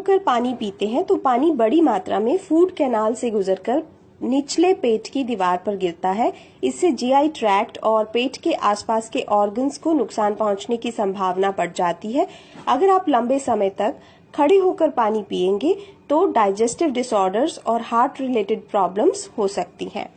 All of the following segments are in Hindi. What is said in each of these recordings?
होकर पानी पीते हैं तो पानी बड़ी मात्रा में फूड कैनाल से गुजरकर निचले पेट की दीवार पर गिरता है। इससे जीआई ट्रैक्ट और पेट के आसपास के ऑर्गन्स को नुकसान पहुंचने की संभावना बढ़ जाती है। अगर आप लंबे समय तक खड़े होकर पानी पिएंगे तो डाइजेस्टिव डिसऑर्डर्स और हार्ट रिलेटेड प्रॉब्लम्स हो सकती हैं।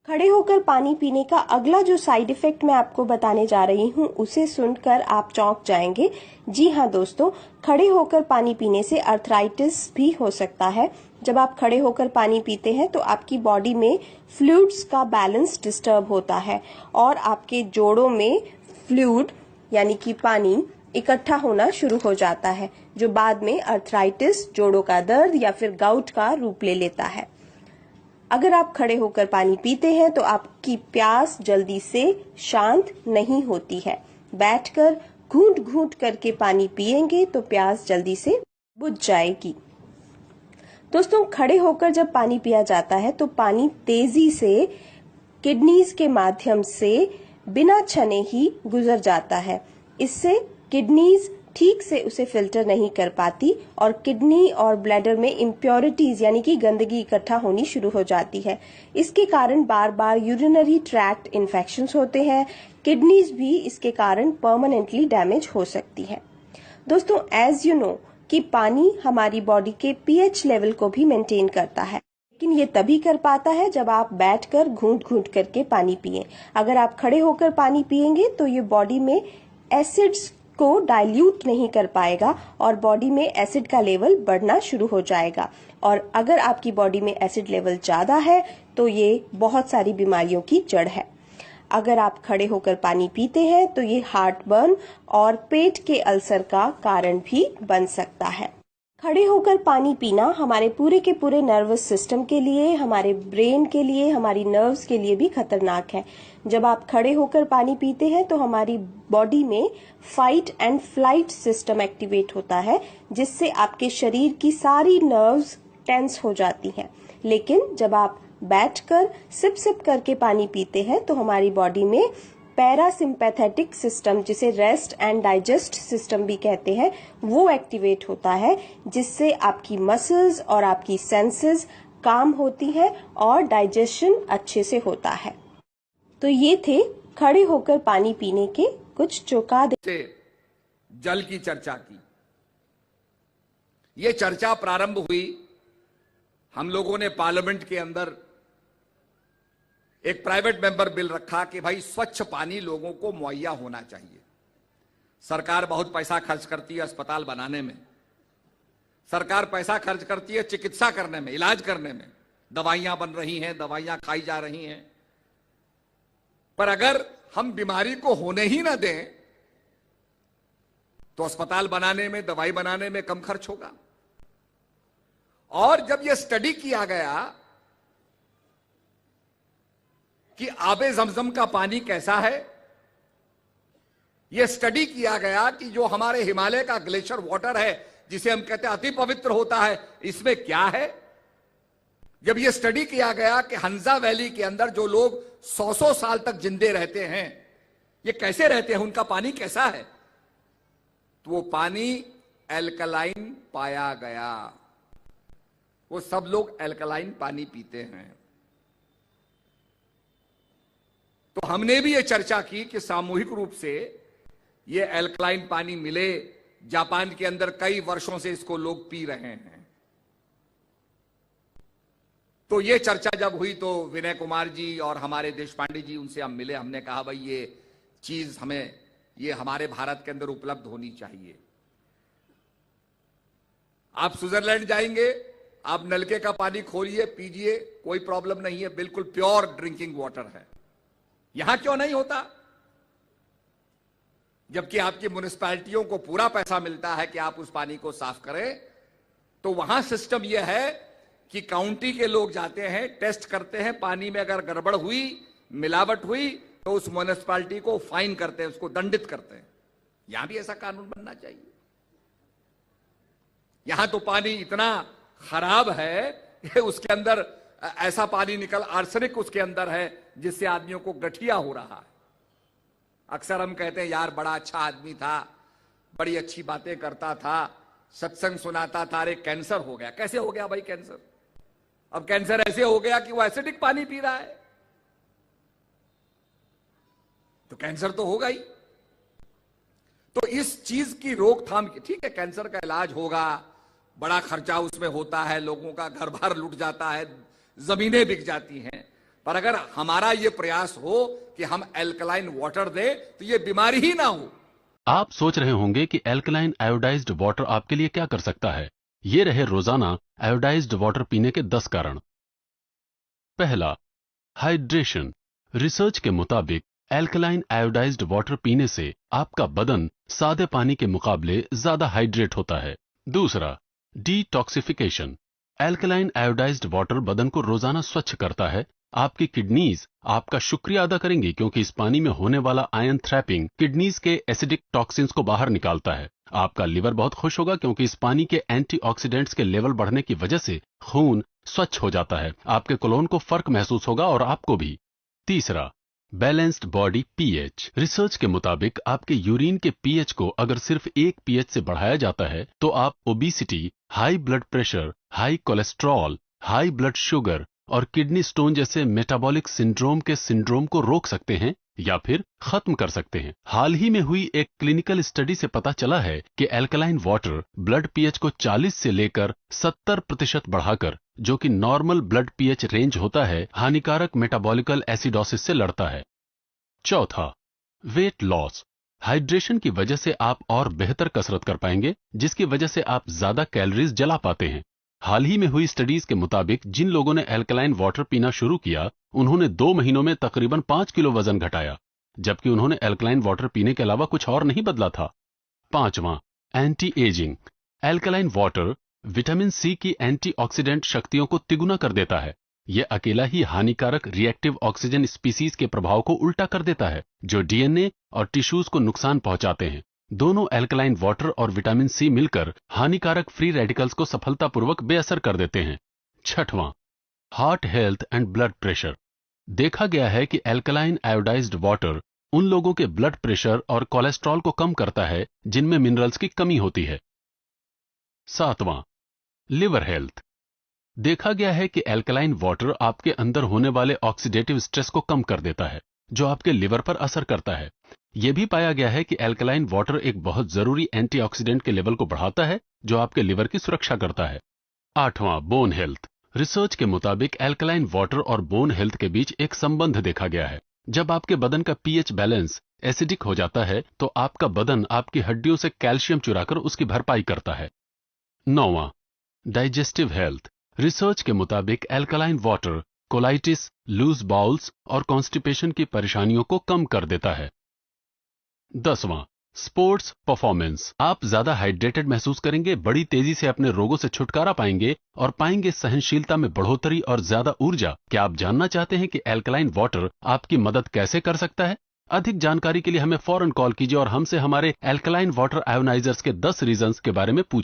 खड़े होकर पानी पीने का अगला जो साइड इफेक्ट मैं आपको बताने जा रही हूँ उसे सुनकर आप चौंक जाएंगे। जी हाँ दोस्तों, खड़े होकर पानी पीने से अर्थराइटिस भी हो सकता है। जब आप खड़े होकर पानी पीते हैं तो आपकी बॉडी में फ्लूइड्स का बैलेंस डिस्टर्ब होता है और आपके जोड़ों में फ्लूइड यानी कि पानी इकट्ठा होना शुरू हो जाता है, जो बाद में अर्थराइटिस, जोड़ों का दर्द या फिर गाउट का रूप ले लेता है। अगर आप खड़े होकर पानी पीते हैं तो आपकी प्यास जल्दी से शांत नहीं होती है। बैठकर घूंट घूंट करके पानी पिएंगे तो प्यास जल्दी से बुझ जाएगी। दोस्तों, खड़े होकर जब पानी पिया जाता है तो पानी तेजी से किडनीज के माध्यम से बिना छने ही गुजर जाता है। इससे किडनीज ठीक से उसे फिल्टर नहीं कर पाती और किडनी और ब्लैडर में इम्प्योरिटीज यानी कि गंदगी इकट्ठा होनी शुरू हो जाती है। इसके कारण बार बार यूरिनरी ट्रैक्ट इन्फेक्शंस होते हैं। किडनीज भी इसके कारण परमानेंटली डैमेज हो सकती है। दोस्तों, एज यू नो कि पानी हमारी बॉडी के पीएच लेवल को भी मेंटेन करता है, लेकिन ये तभी कर पाता है जब आप बैठकर घूंट घूंट करके पानी पिएं। अगर आप खड़े होकर पानी पिएंगे तो ये बॉडी में एसिड्स को डाइल्यूट नहीं कर पाएगा और बॉडी में एसिड का लेवल बढ़ना शुरू हो जाएगा। और अगर आपकी बॉडी में एसिड लेवल ज्यादा है तो ये बहुत सारी बीमारियों की जड़ है। अगर आप खड़े होकर पानी पीते हैं तो ये हार्ट बर्न और पेट के अल्सर का कारण भी बन सकता है। खड़े होकर पानी पीना हमारे पूरे के पूरे नर्वस सिस्टम के लिए, हमारे ब्रेन के लिए, हमारी नर्व्स के लिए भी खतरनाक है। जब आप खड़े होकर पानी पीते हैं तो हमारी बॉडी में fight and flight system activate होता है, जिससे आपके शरीर की सारी नर्व्स टेंस हो जाती हैं। लेकिन जब आप बैठकर सिप सिप करके पानी पीते हैं तो हमारी बॉडी में पैरासिम्पैथेटिक सिस्टम, जिसे रेस्ट एंड डाइजेस्ट सिस्टम भी कहते हैं, वो एक्टिवेट होता है, जिससे आपकी मसल्स और आपकी सेंसेस काम होती हैं और डाइजेशन अच्छे से होता है। तो ये थे खड़े होकर पानी पीने के कुछ चौकाद। जल की चर्चा की, ये चर्चा प्रारंभ हुई, हम लोगों ने पार्लियामेंट के अंदर एक प्राइवेट मेंबर बिल रखा कि भाई स्वच्छ पानी लोगों को मुहैया होना चाहिए। सरकार बहुत पैसा खर्च करती है अस्पताल बनाने में, सरकार पैसा खर्च करती है चिकित्सा करने में, इलाज करने में, दवाइयां बन रही हैं, दवाइयां खाई जा रही हैं, पर अगर हम बीमारी को होने ही ना दें तो अस्पताल बनाने में, दवाई बनाने में कम खर्च होगा। और जब यह स्टडी किया गया कि आबे जमजम का पानी कैसा है, यह स्टडी किया गया कि जो हमारे हिमालय का ग्लेशियर वाटर है, जिसे हम कहते हैं अति पवित्र होता है, इसमें क्या है। जब यह स्टडी किया गया कि हंजा वैली के अंदर जो लोग 100-100 साल तक जिंदे रहते हैं, ये कैसे रहते हैं, उनका पानी कैसा है, तो वो पानी एल्कलाइन पाया गया। वो सब लोग एल्कलाइन पानी पीते हैं। तो हमने भी ये चर्चा की कि सामूहिक रूप से ये एल्कलाइन पानी मिले। जापान के अंदर कई वर्षों से इसको लोग पी रहे हैं। तो ये चर्चा जब हुई तो विनय कुमार जी और हमारे देशपांडे जी, उनसे हम मिले, हमने कहा भाई ये चीज हमें, ये हमारे भारत के अंदर उपलब्ध होनी चाहिए। आप स्विट्जरलैंड जाएंगे, आप नलके का पानी खोलिए, पीजिए, कोई प्रॉब्लम नहीं है, बिल्कुल प्योर ड्रिंकिंग वाटर है। यहां क्यों नहीं होता? जबकि आपकी म्युनिसिपैलिटियों को पूरा पैसा मिलता है कि आप उस पानी को साफ करें। तो वहां सिस्टम यह है कि काउंटी के लोग जाते हैं, टेस्ट करते हैं, पानी में अगर गड़बड़ हुई, मिलावट हुई, तो उस म्युनिसिपैलिटी को फाइन करते हैं, उसको दंडित करते हैं। यहां भी ऐसा कानून बनना चाहिए। यहां तो पानी इतना खराब है कि उसके अंदर ऐसा पानी निकल, आर्सेनिक उसके अंदर है, जिससे आदमियों को गठिया हो रहा है। अक्सर हम कहते हैं यार बड़ा अच्छा आदमी था, बड़ी अच्छी बातें करता था, सत्संग सुनाता था, अरे कैंसर हो गया। कैसे हो गया भाई कैंसर? अब कैंसर ऐसे हो गया कि वो एसिडिक पानी पी रहा है, तो कैंसर तो होगा ही। तो इस चीज की रोकथाम की, ठीक है कैंसर का इलाज होगा, बड़ा खर्चा उसमें होता है, लोगों का घर बार लुट जाता है, जमीनें बिक जाती हैं, पर अगर हमारा ये प्रयास हो कि हम एल्कलाइन वाटर दे तो ये बीमारी ही ना हो। आप सोच रहे होंगे कि एल्कलाइन आयोडाइज्ड वाटर आपके लिए क्या कर सकता है। ये रहे रोजाना आयोडाइज्ड वाटर पीने के 10 कारण। पहला, हाइड्रेशन। रिसर्च के मुताबिक एल्कलाइन आयोडाइज्ड वाटर पीने से आपका बदन सादे पानी के मुकाबले ज्यादा हाइड्रेट होता है। दूसरा, डिटॉक्सिफिकेशन। एल्कलाइन आयोडाइज्ड वाटर बदन को रोजाना स्वच्छ करता है। आपकी किडनीज आपका शुक्रिया अदा करेंगी क्योंकि इस पानी में होने वाला आयन थ्रैपिंग किडनीज के एसिडिक टॉक्सिन्स को बाहर निकालता है। आपका लिवर बहुत खुश होगा क्योंकि इस पानी के एंटीऑक्सीडेंट्स के लेवल बढ़ने की वजह से खून स्वच्छ हो जाता है। आपके कोलोन को फर्क महसूस होगा और आपको भी। तीसरा, बैलेंस्ड बॉडी पीएच। रिसर्च के मुताबिक आपके यूरिन के पीएच को अगर सिर्फ 1 पीएच से बढ़ाया जाता है तो आप obesity, high blood pressure, high cholesterol, high blood sugar और किडनी स्टोन जैसे मेटाबॉलिक सिंड्रोम के सिंड्रोम को रोक सकते हैं या फिर खत्म कर सकते हैं। हाल ही में हुई एक क्लिनिकल स्टडी से पता चला है कि एल्कलाइन वाटर ब्लड पीएच को 40 से लेकर 70% बढ़ाकर, जो कि नॉर्मल ब्लड पीएच रेंज होता है, हानिकारक मेटाबॉलिकल एसिडोसिस से लड़ता है। चौथा, वेट लॉस। हाइड्रेशन की वजह से आप और बेहतर कसरत कर पाएंगे, जिसकी वजह से आप ज्यादा कैलोरीज जला पाते हैं। हाल ही में हुई स्टडीज के मुताबिक जिन लोगों ने एल्कलाइन वाटर पीना शुरू किया, उन्होंने 2 महीनों में तकरीबन 5 किलो वजन घटाया, जबकि उन्होंने एल्कलाइन वाटर पीने के अलावा कुछ और नहीं बदला था। पांचवां, anti ageing. Alkaline water vitamin C की एंटीऑक्सीडेंट शक्तियों को तिगुना कर देता है। यह अकेला ही हानिकारक रिएक्टिव ऑक्सीजन स्पीसीज के प्रभाव को उल्टा कर देता है, जो डीएनए और टिश्यूज को नुकसान पहुंचाते हैं। दोनों एल्कलाइन वाटर और विटामिन सी मिलकर हानिकारक फ्री रेडिकल्स को सफलतापूर्वक बेअसर कर देते हैं। छठवां, heart health and blood pressure. देखा गया है कि एल्कलाइन आयोडाइज्ड वाटर उन लोगों के ब्लड प्रेशर और कोलेस्ट्रॉल को कम करता है जिनमें मिनरल्स की कमी होती है। सातवां, लिवर हेल्थ। देखा गया है कि एल्कलाइन वाटर आपके अंदर होने वाले ऑक्सीडेटिव स्ट्रेस को कम कर देता है, जो आपके लिवर पर असर करता है। यह भी पाया गया है कि एल्कलाइन वाटर एक बहुत जरूरी एंटीऑक्सीडेंट के लेवल को बढ़ाता है, जो आपके लिवर की सुरक्षा करता है। आठवां, बोन हेल्थ। रिसर्च के मुताबिक एल्कलाइन वाटर और बोन हेल्थ के बीच एक संबंध देखा गया है। जब आपके बदन का पीएच बैलेंस एसिडिक हो जाता है तो आपका बदन आपकी हड्डियों से कैल्शियम चुराकर उसकी भरपाई करता है। नौवां, डाइजेस्टिव हेल्थ। रिसर्च के मुताबिक alkaline water colitis, loose bowels और कॉन्स्टिपेशन की परेशानियों को कम कर देता है। 10वां, स्पोर्ट्स परफॉर्मेंस। आप ज्यादा हाइड्रेटेड महसूस करेंगे, बड़ी तेजी से अपने रोगों से छुटकारा पाएंगे और पाएंगे सहनशीलता में बढ़ोतरी और ज्यादा ऊर्जा। क्या आप जानना चाहते हैं कि एल्कलाइन वाटर आपकी मदद कैसे कर सकता है? अधिक जानकारी के लिए हमें फौरन कॉल कीजिए और हमसे हमारे एल्कलाइन वाटर आयोनाइजर्स के 10 रीजंस के बारे में पूछिए।